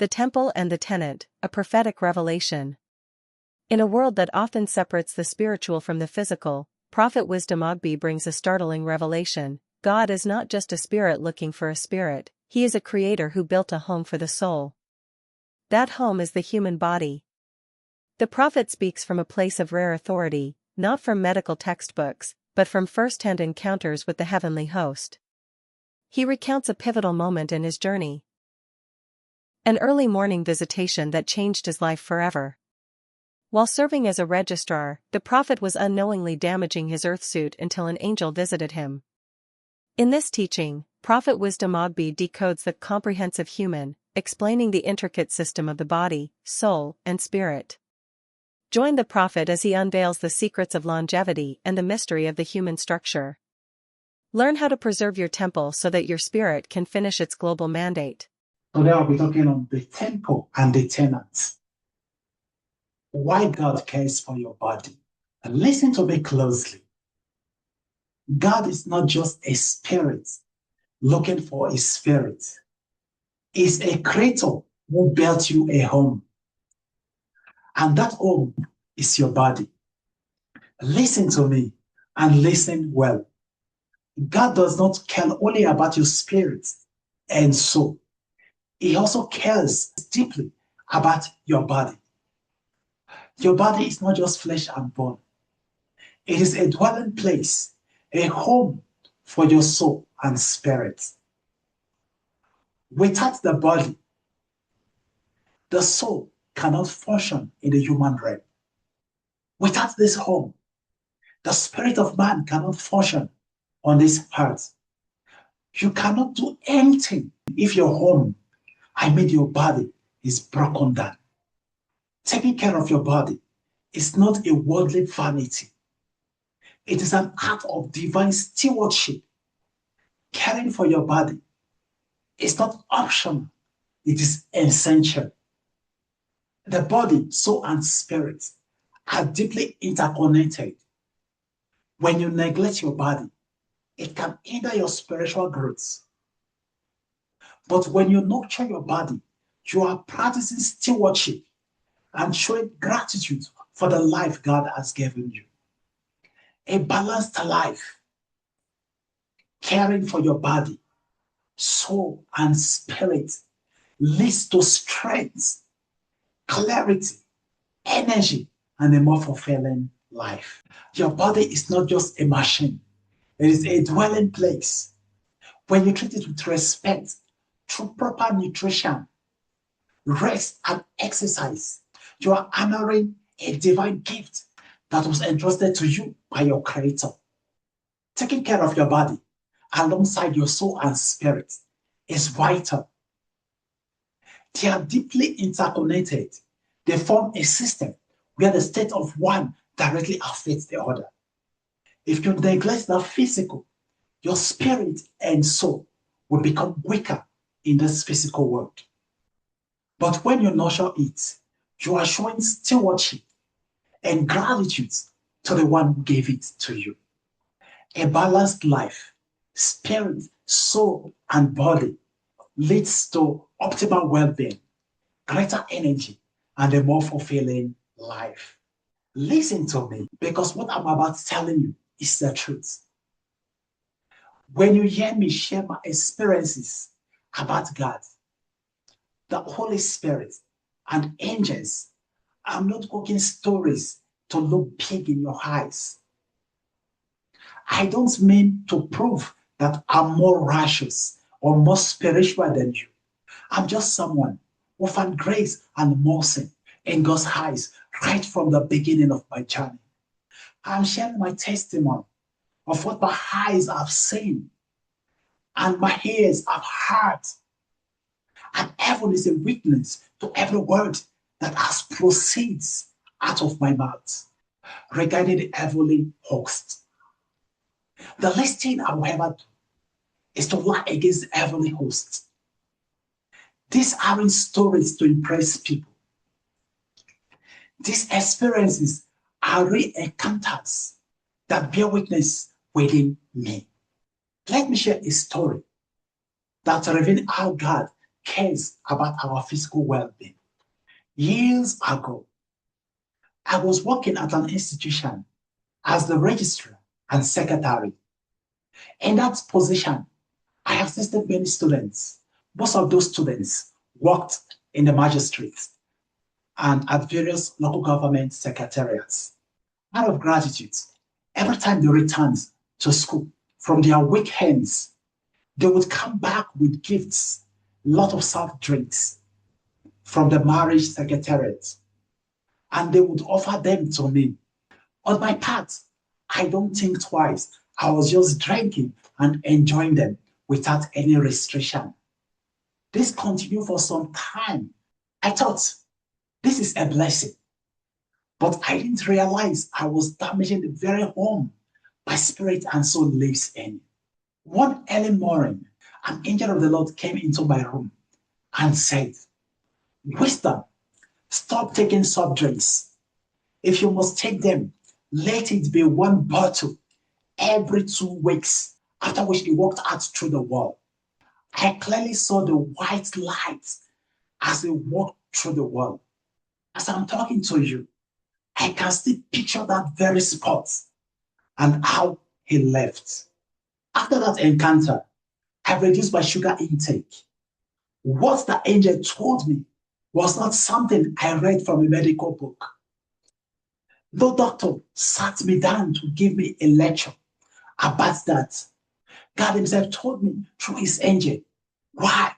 The Temple and the Tenant, a prophetic revelation. In a world that often separates the spiritual from the physical, Prophet Wisdom Ogbe brings a startling revelation. God is not just a spirit looking for a spirit, he is a creator who built a home for the soul. That home is the human body. The prophet speaks from a place of rare authority, not from medical textbooks, but from first-hand encounters with the heavenly host. He recounts a pivotal moment in his journey. An early morning visitation that changed his life forever. While serving as a registrar, the prophet was unknowingly damaging his earth suit until an angel visited him. In this teaching, Prophet Wisdom Ogbe decodes the comprehensive human, explaining the intricate system of the body, soul, and spirit. Join the prophet as he unveils the secrets of longevity and the mystery of the human structure. Learn how to preserve your temple so that your spirit can finish its global mandate. Today I'll be talking on the temple and the tenant. Why God cares for your body. And listen to me closely. God is not just a spirit looking for a spirit. He's a creator who built you a home. And that home is your body. Listen to me and listen well. God does not care only about your spirit and soul. He also cares deeply about your body. Your body is not just flesh and bone. It is a dwelling place, a home for your soul and spirit. Without the body, the soul cannot function in the human realm. Without this home, the spirit of man cannot function on this earth. You cannot do anything if your home, your body, is broken down. Taking care of your body is not a worldly vanity. It is an act of divine stewardship. Caring for your body is not optional. It is essential. The body, soul, and spirit are deeply interconnected. When you neglect your body, it can hinder your spiritual growth. But when you nurture your body, you are practicing stewardship and showing gratitude for the life God has given you. A balanced life, caring for your body, soul, and spirit leads to strength, clarity, energy, and a more fulfilling life. Your body is not just a machine. It is a dwelling place. When you treat it with respect, through proper nutrition, rest, and exercise, you are honoring a divine gift that was entrusted to you by your Creator. Taking care of your body alongside your soul and spirit is vital. They are deeply interconnected. They form a system where the state of one directly affects the other. If you neglect the physical, your spirit and soul will become weaker in this physical world. But when you nurture it, you are showing stewardship and gratitude to the one who gave it to you. A balanced life, spirit, soul, and body leads to optimal well-being, greater energy, and a more fulfilling life. Listen to me, because what I'm about telling you is the truth. When you hear me share my experiences about God, the Holy Spirit, and angels, I'm not cooking stories to look big in your eyes. I don't mean to prove that I'm more righteous or more spiritual than you. I'm just someone who found grace and mercy in God's eyes right from the beginning of my journey. I'm sharing my testimony of what my eyes have seen and my ears have heard. And heaven is a witness to every word that has proceeds out of my mouth regarding the heavenly host. The least thing I will ever do is to lie against the heavenly host. These aren't stories to impress people. These experiences are real encounters that bear witness within me. Let me share a story that reveals how God cares about our physical well-being. Years ago, I was working at an institution as the registrar and secretary. In that position, I assisted many students. Most of those students worked in the magistrates and at various local government secretariats. Out of gratitude, every time they returned to school from their weekends, they would come back with gifts, a lot of soft drinks from the marriage secretariat, and they would offer them to me. On my part, I don't think twice. I was just drinking and enjoying them without any restriction. This continued for some time. I thought this is a blessing, but I didn't realize I was damaging the very home my spirit and soul lives in. One early morning, an angel of the Lord came into my room and said, Wisdom, stop taking soft drinks. If you must take them, let it be one bottle every 2 weeks, after which he walked out through the wall. I clearly saw the white light as he walked through the wall. As I'm talking to you, I can still picture that very spot and how he left. After that encounter, I reduced my sugar intake. What the angel told me was not something I read from a medical book. No doctor sat me down to give me a lecture about that. God himself told me through his angel. Why?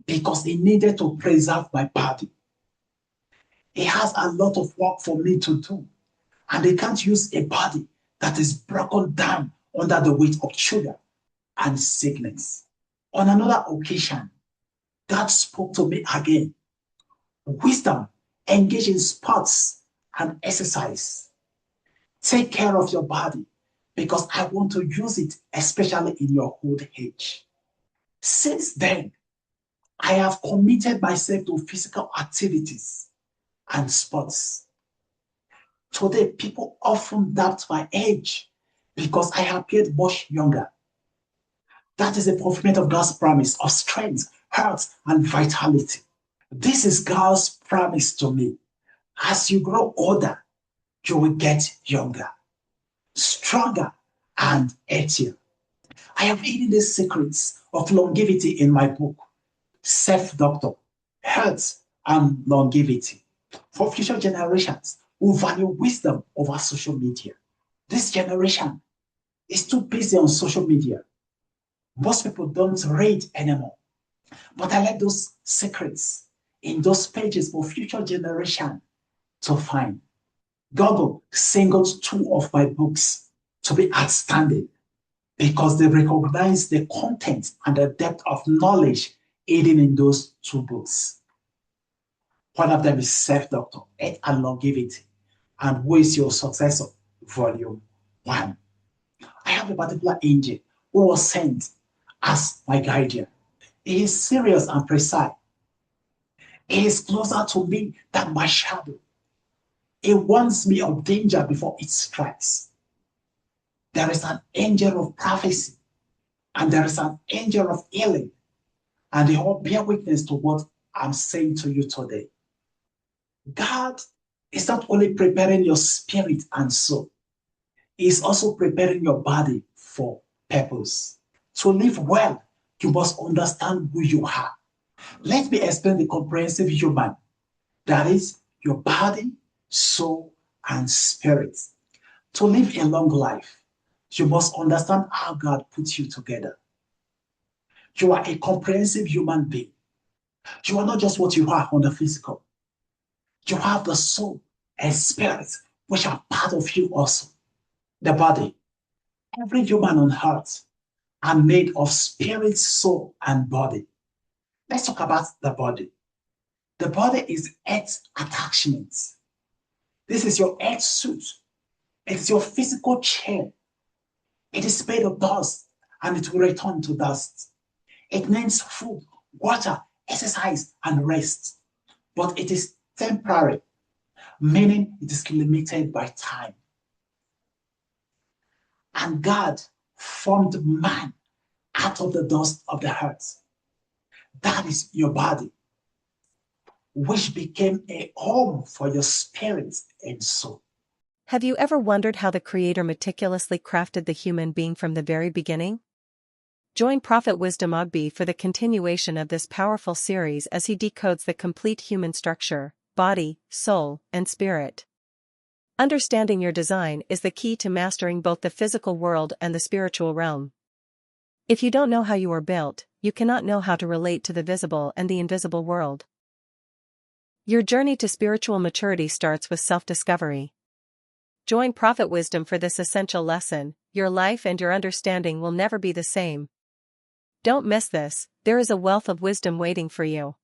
Because he needed to preserve my body. He has a lot of work for me to do, and they can't use a body that is broken down under the weight of sugar and sickness. On another occasion, God spoke to me again. Wisdom, engage in sports and exercise. Take care of your body because I want to use it, especially in your old age. Since then, I have committed myself to physical activities and sports. Today, people often doubt my age because I appeared much younger. That is a fulfillment of God's promise of strength, health, and vitality. This is God's promise to me. As you grow older, you will get younger, stronger, and healthier. I have hidden the secrets of longevity in my book, Self-Doctor, Health and Longevity, for future generations who value wisdom over social media. This generation is too busy on social media. Most people don't read anymore. But I like those secrets in those pages for future generation to find. Google singled 2 of my books to be outstanding because they recognize the content and the depth of knowledge hidden in those 2 books. One of them is Self-Doctor, Health and Longevity, and Who is Your Successor, Volume 1. I have a particular angel who was sent as my guardian. He is serious and precise. He is closer to me than my shadow. He warns me of danger before it strikes. There is an angel of prophecy and there is an angel of healing, and they all bear witness to what I'm saying to you today. God is not only preparing your spirit and soul, He is also preparing your body for purpose. To live well, you must understand who you are. Let me explain the comprehensive human. That is your body, soul, and spirit. To live a long life, you must understand how God put you together. You are a comprehensive human being. You are not just what you are on the physical. You have the soul and spirit, which are part of you also. The body. Every human on earth are made of spirit, soul, and body. Let's talk about the body. The body is earth attachments. This is your earth suit. It is your physical chair. It is made of dust and it will return to dust. It needs food, water, exercise, and rest. But it is temporary, meaning it is limited by time. And God formed man out of the dust of the earth. That is your body, which became a home for your spirit and soul. Have you ever wondered how the Creator meticulously crafted the human being from the very beginning? Join Prophet Wisdom Ogbe for the continuation of this powerful series as he decodes the complete human structure, body, soul, and spirit. Understanding your design is the key to mastering both the physical world and the spiritual realm. If you don't know how you are built, you cannot know how to relate to the visible and the invisible world. Your journey to spiritual maturity starts with self-discovery. Join Prophet Wisdom for this essential lesson. Your life and your understanding will never be the same. Don't miss this, there is a wealth of wisdom waiting for you.